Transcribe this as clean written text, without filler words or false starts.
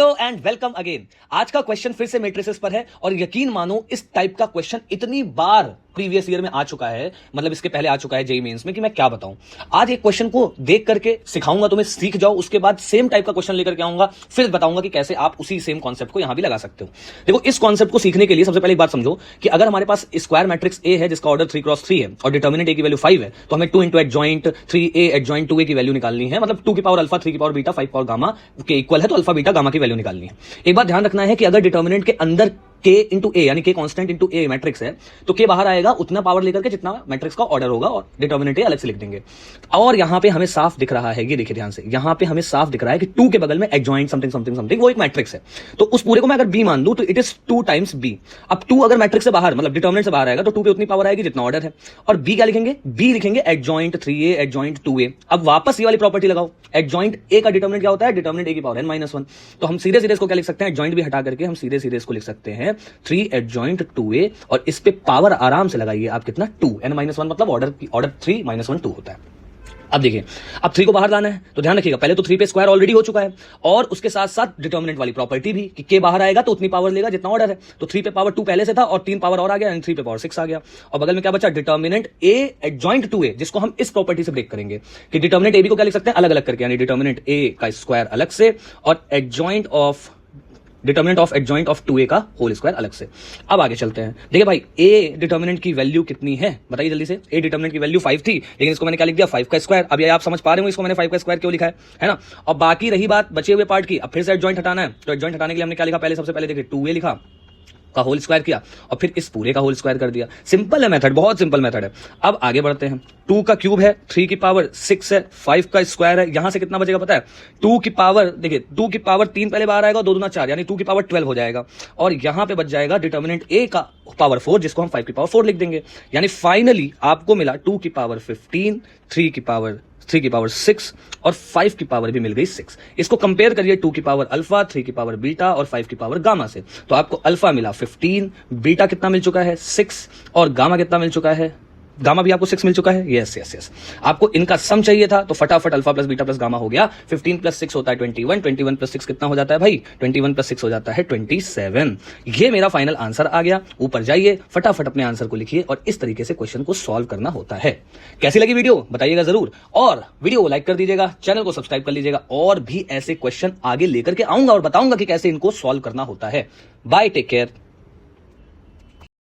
Hello and welcome again. आज का question फिर से मैट्रिसेस पर है और यकीन मानो इस टाइप का क्वेश्चन इतनी बार प्रीवियस ईयर में आ चुका है, मतलब इसके पहले आ चुका है जेईई मेंस में कि मैं क्या बताऊं। आज एक क्वेश्चन को देख करके सिखाऊंगा तुम्हें, सीख जाओ, उसके बाद सेम टाइप का क्वेश्चन लेकर के आऊंगा, फिर बताऊंगा कि कैसे आप उसी सेम कॉन्सेप्ट को यहां भी लगा सकते हो। देखो, इस कॉन्सेप्ट को सीखने के लिए सबसे पहले एक बात समझो कि अगर हमारे पास स्क्वायर मैट्रिक्स ए है जिसका ऑर्डर 3x3 है और डिटर्मिनेंट ए की वैल्यू 5 है, तो हमें 2 into adjoint 3a adjoint 2a की वैल्यू निकालनी है। मतलब 2 की पावर अल्फा 3 की पावर बीटा 5 पावर गामा के इक्वल है, तो अल्फा बीटा गामा की वैल्यू निकालनी है। एक बात ध्यान रखना है कि अगर डिटर्मिनेंट के अंदर k इंटू ए यानी k कांस्टेंट इंटू ए मैट्रिक्स है, तो k बाहर आएगा उतना पावर लेकर के जितना मैट्रिक्स का ऑर्डर होगा और डिटर्मिनेंट ए अलग से लिख देंगे। और यहां पे हमें साफ दिख रहा है, ये देखिए ध्यान से, यहां पे हमें साफ दिख रहा है कि 2 के बगल में एडजॉइंट समथिंग समथिंग समथिंग वो एक मैट्रिक्स है। तो उस पूरे को मैं अगर b मान दूं तो इट इज 2 टाइम्स b। अब 2 अगर मैट्रिक्स से बाहर मतलब डिटर्मिनेंट से बाहर आएगा तो 2 पे उतनी पावर आएगी जितना ऑर्डर है। और b क्या लिखेंगे? b लिखेंगे एडजॉइंट 3a एडजॉइंट 2a। अब वापस ये वाली प्रॉपर्टी लगाओ, एडजॉइंट a का डिटर्मिनेंट क्या होता है? डिटर्मिनेंट a की पावर n-1। तो हम सीधे सीधे इसको क्या लिख सकते हैं? एडजॉइंट भी हटा करके हम सीधे सीधे इसको लिख सकते हैं 3 एडजॉइंट 2a और इस पे पावर आराम से लगाइए आप, कितना? 2 n-1 मतलब ऑर्डर 3 -1 2 होता है। अब देखिए, अब 3 को बाहर लाना है तो ध्यान रखिएगा, पहले तो 3 पे स्क्वायर ऑलरेडी हो चुका है और उसके साथ साथ डिटर्मिनेंट वाली प्रॉपर्टी भी कि k बाहर आएगा तो उतनी पावर लेगा जितना ऑर्डर है। तो 3 पे पावर 2 पहले से था और 3 पावर और आ गया यानी 3 पे पावर 6 आ गया। और बगल में क्या बचा? डिटर्मिनेंट a एडजॉइंट 2a, जिसको हम इस प्रॉपर्टी से ब्रेक करेंगे कि डिटर्मिनेंट a b को क्या लिख सकते हैं? अलग अलग करके, यानी डिटर्मिनेंट a का स्क्वायर अलग से और determinant of adjoint of 2a का होल स्क्वायर अलग से। अब आगे चलते हैं। देखिए भाई, a डिटर्मिनेंट की वैल्यू कितनी है बताइए जल्दी से। a डिटर्मिनेंट की वैल्यू 5 थी, लेकिन इसको मैंने क्या लिख दिया? 5 का स्क्वायर। अब ये आप समझ पा रहे हो इसको मैंने 5 का स्क्वायर क्यों लिखा है ना। और बाकी रही बात बचे हुए पार्ट की, अब फिर से एडजॉइंट हटाना है, तो एडजॉइंट हटाने के लिए हमने क्या लिखा? पहले सबसे पहले देखिए 2a लिखा का होल स्क्वायर किया और फिर इस पूरे का होल स्क्वायर कर दिया। सिंपल है मेथड, बहुत सिंपल मेथड है। अब आगे बढ़ते हैं। 2 का क्यूब है, 3 की पावर 6 है, 5 का स्क्वायर है, यहां से कितना बचेगा पता है? 2 की पावर, देखिए 2 की पावर 3 पहले बाहर आएगा, 2 दूना 4 यानी 2 की पावर 12 हो जाएगा। और यहां पे बच जाएगा डिटर्मिनेंट a का पावर 4, जिसको हम 5 की पावर 4 लिख देंगे। यानी फाइनली आपको मिला 2 की पावर 15, 3 की पावर 6 और 5 की पावर भी मिल गई 6। इसको कंपेयर करिए 2 की पावर अल्फा, 3 की पावर बीटा और 5 की पावर गामा से, तो आपको अल्फा मिला 15, बीटा कितना मिल चुका है? 6 और गामा कितना मिल चुका है? गामा भी आपको 6 मिल चुका है। यस यस यस, आपको इनका सम चाहिए था तो फटाफट alpha plus beta plus gamma हो गया। 15 प्लस 6 होता है 21, 21 प्लस 6 कितना हो जाता है भाई? 21 प्लस 6 हो जाता है 27। ये मेरा फाइनल आंसर आ गया। ऊपर जाइए, फटाफट अपने आंसर को लिखिए और इस तरीके से क्वेश्चन को सॉल्व करना होता है। कैसी लगी वीडियो बताइएगा जरूर, और वीडियो को लाइक कर दीजिएगा, चैनल को सब्सक्राइब कर लीजिएगा, और भी ऐसे क्वेश्चन आगे लेकर के आऊंगा और बताऊंगा कि कैसे इनको सॉल्व करना होता है। Bye, take care.